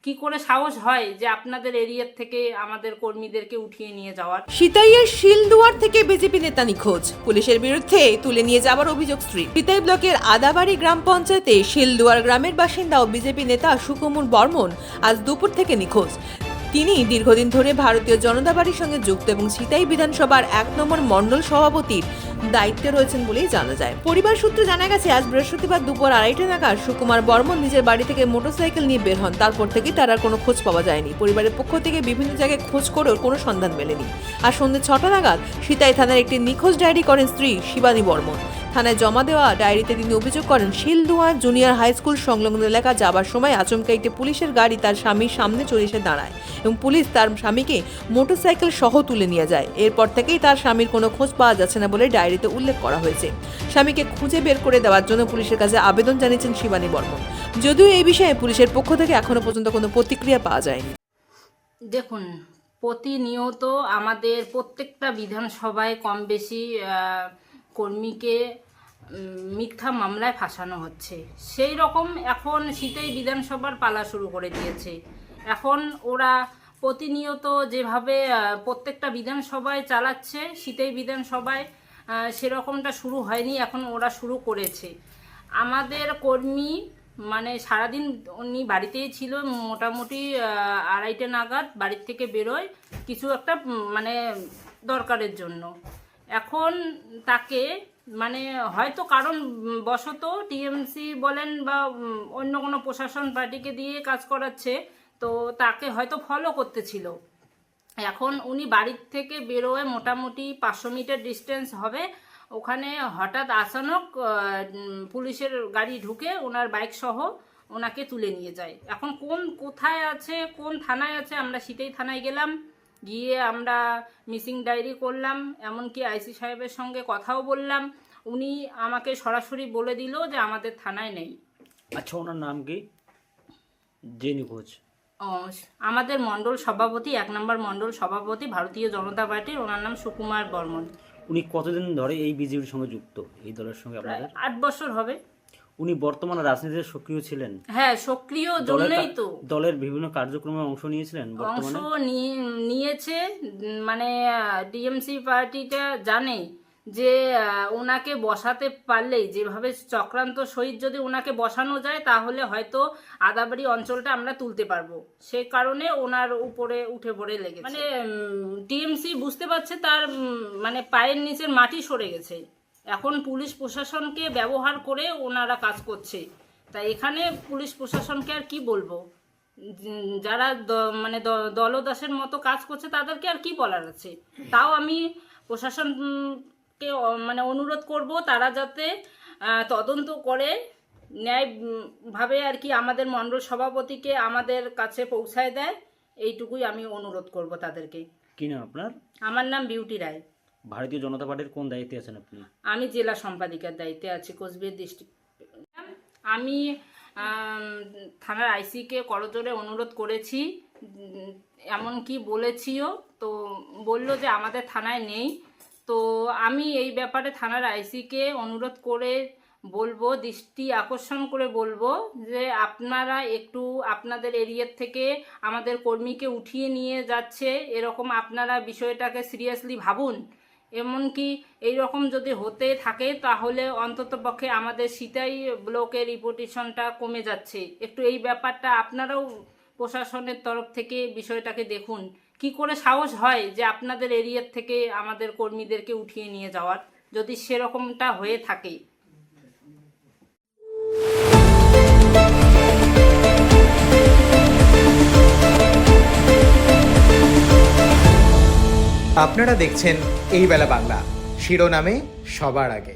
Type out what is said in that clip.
কি করে সাহস হয় যে আপনাদের এরিয়ার থেকে আমাদের কর্মীদেরকে উঠিয়ে নিয়ে যাওয়ার। সিতাইয়ের শিলদুয়ার থেকে বিজেপি নেতা নিখোঁজ, পুলিশের বিরুদ্ধে তুলে নিয়ে যাওয়ার অভিযোগ স্ত্রী। সিতাই ব্লকের আদাবাড়ি গ্রাম পঞ্চায়েতে শিলদুয়ার গ্রামের বাসিন্দা ও বিজেপি নেতা সুকুমার বর্মন আজ দুপুর থেকে নিখোঁজ। তিনি দীর্ঘদিন ধরে ভারতীয় জনতা পার্টির সঙ্গে যুক্ত এবং সিতাই বিধানসভার 1 নম্বর মণ্ডল সভাপতির দায়িত্বে রয়েছেন বলেই জানা যায়। পরিবার সূত্রে জানা গেছে, আজ বৃহস্পতিবার দুপুর 2:30 নাগাদ সুকুমার বর্মন নিজের বাড়ি থেকে মোটরসাইকেল নিয়ে বের হন। তারপর থেকে তার আর কোনো খোঁজ পাওয়া যায়নি। পরিবারের পক্ষ থেকে বিভিন্ন জায়গায় খোঁজ করেও কোনো সন্ধান মেলেনি। আর সন্ধ্যে 6টা নাগাদ সিতাই থানার একটি নিখোঁজ ডায়েরি করেন স্ত্রী শিবানী বর্মন। থানায় জমা দেওয়া ডায়েরিতে তিনি অভিযোগ করেন, শিলদুয়ার জুনিয়র হাই স্কুল সংলগ্ন এলাকা যাবার সময় আচমকা একটি পুলিশের গাড়ি তার স্বামীর সামনে চলে এসে দাঁড়ায় এবং পুলিশ তার স্বামীকে মোটরসাইকেল সহ তুলে নিয়ে যায়। এরপর থেকেই তার স্বামীর কোনো খোঁজ পাওয়া যাচ্ছে না বলে ডায়েরিতে উল্লেখ করা হয়েছে। স্বামীকে খুঁজে বের করে দেওয়ার জন্য পুলিশের কাছে আবেদন জানিয়েছেন শিবানী বর্মন। যদিও এই বিষয়ে পুলিশের পক্ষ থেকে এখনো পর্যন্ত কোনো প্রতিক্রিয়া পাওয়া যায়নি। দেখুন, প্রতিনিয়ত আমাদের প্রত্যেকটা বিধানসভায় কম বেশি কর্মীকে মিথ্যা মামলায় ফাঁসানো হচ্ছে। সেই রকম এখন সিতাই বিধানসভার পালা শুরু করে দিয়েছে। এখন ওরা প্রতিনিয়ত যেভাবে প্রত্যেকটা বিধানসভায় চালাচ্ছে, সিতাই বিধানসভায় সেরকমটা শুরু হয়নি, এখন ওরা শুরু করেছে। আমাদের কর্মী মানে সারাদিন উনি বাড়িতেই ছিল, মোটামুটি 2:30 নাগাদ বাড়ির থেকে বেরোয় কিছু একটা মানে দরকারের জন্য। এখন তাকে মানে হয়তো কারণ বশত টিএমসি বলেন বা অন্য কোনো প্রশাসন পার্টিকে দিয়ে কাজ করাচ্ছে, তো তাকে হয়তো ফলো করতেছিল। এখন উনি বাড়ির থেকে বেরোয় মোটামুটি 500 মিটার ডিস্টেন্স হবে, ওখানে হঠাৎ আচানক পুলিশের গাড়ি ঢুকে ওনার বাইক সহ ওনাকে তুলে নিয়ে যায়। এখন কোথায় আছে, কোন থানায় আছে, আমরা সিতাই থানায় গেলাম, গিয়ে আমরা মিসিং ডায়েরি করলাম, এমনকি আইসি সাহেবের সঙ্গে কথাও বললাম। উনি আমাকে সরাসরি বলে দিল যে আমাদের থানায় নেই। আচ্ছা, ওনার নাম কি যে নিখোঁজ? আমাদের মণ্ডল সভাপতি, 1 নম্বর মণ্ডল সভাপতি ভারতীয় জনতা পার্টির, ওনার নাম সুকুমার বর্মন। উনি কতদিন ধরে এই বিজেপির সঙ্গে যুক্ত, এই দলের সঙ্গে আপনাদের? 8 বছর হবে। উনি বর্তমানে রাজনীতিতে সক্রিয় ছিলেন? হ্যাঁ, সক্রিয় জন্যই তো দলের বিভিন্ন কার্যক্রমে অংশ নিয়েছিলেন। অংশ নিয়েছে, মানে ডিএমসি পার্টিটা জানে যে ওনাকে বসাতে পারলেই, যেভাবে চক্রান্ত সহিত যদি ওনাকে বসানো যায় তাহলে হয়তো আদাবাড়ি অঞ্চলটা আমরা তুলতে পারবো। সে কারণে ওনার উপরে উঠে পড়ে লেগেছে। মানে টিএমসি বুঝতে পারছে তার মানে পায়ের নিচের মাটি সরে গেছে। এখন পুলিশ প্রশাসনকে ব্যবহার করে ওনারা কাজ করছে। তাই এখানে পুলিশ প্রশাসনকে আর কি বলবো, যারা মানে দলদাসের মতো কাজ করছে তাদেরকে আর কি বলার আছে। তাও আমি প্রশাসনকে মানে অনুরোধ করব, তারা যাতে তদন্ত করে ন্যায়ভাবে আর কি আমাদের মণ্ডল সভাপতিকে আমাদের কাছে পৌঁছায় দেয়, এইটুকুই আমি অনুরোধ করব তাদেরকে। কি নাম আপনার? আমার নাম বিউটি রায়। ভারতীয় জনতা পার্টির কোন দায়িত্বে আছেন আপনি? আমি জেলা সম্পাদিকার দায়িত্বে আছি কোচবিহার ডিস্ট্রিক্ট। আমি থানার আইসিকে করজোরে অনুরোধ করেছি, এমনকি বলেছিও, তো বলল যে আমাদের থানায় নেই। তো আমি এই ব্যাপারে থানার আইসিকে অনুরোধ করে বলবো, দৃষ্টি আকর্ষণ করে বলবো যে আপনারা একটু আপনাদের এরিয়ার থেকে আমাদের কর্মীকে উঠিয়ে নিয়ে যাচ্ছে, এরকম আপনারা বিষয়টাকে সিরিয়াসলি ভাবুন। এমনকি এইরকম যদি হতে থাকে তাহলে অন্ততপক্ষে আমাদের সিতাই ব্লকের রিপোর্টেশনটা কমে যাচ্ছে। একটু এই ব্যাপারটা আপনারাও প্রশাসনের তরফ থেকে বিষয়টাকে দেখুন। কি করে সাহস হয় যে আপনাদের এরিয়ার থেকে আমাদের কর্মীদেরকে উঠিয়ে নিয়ে যাওয়ার, যদি সেরকমটা হয়ে থাকে। আপনারা দেখছেন এই বেলা বাংলা, শিরোনামে সবার আগে।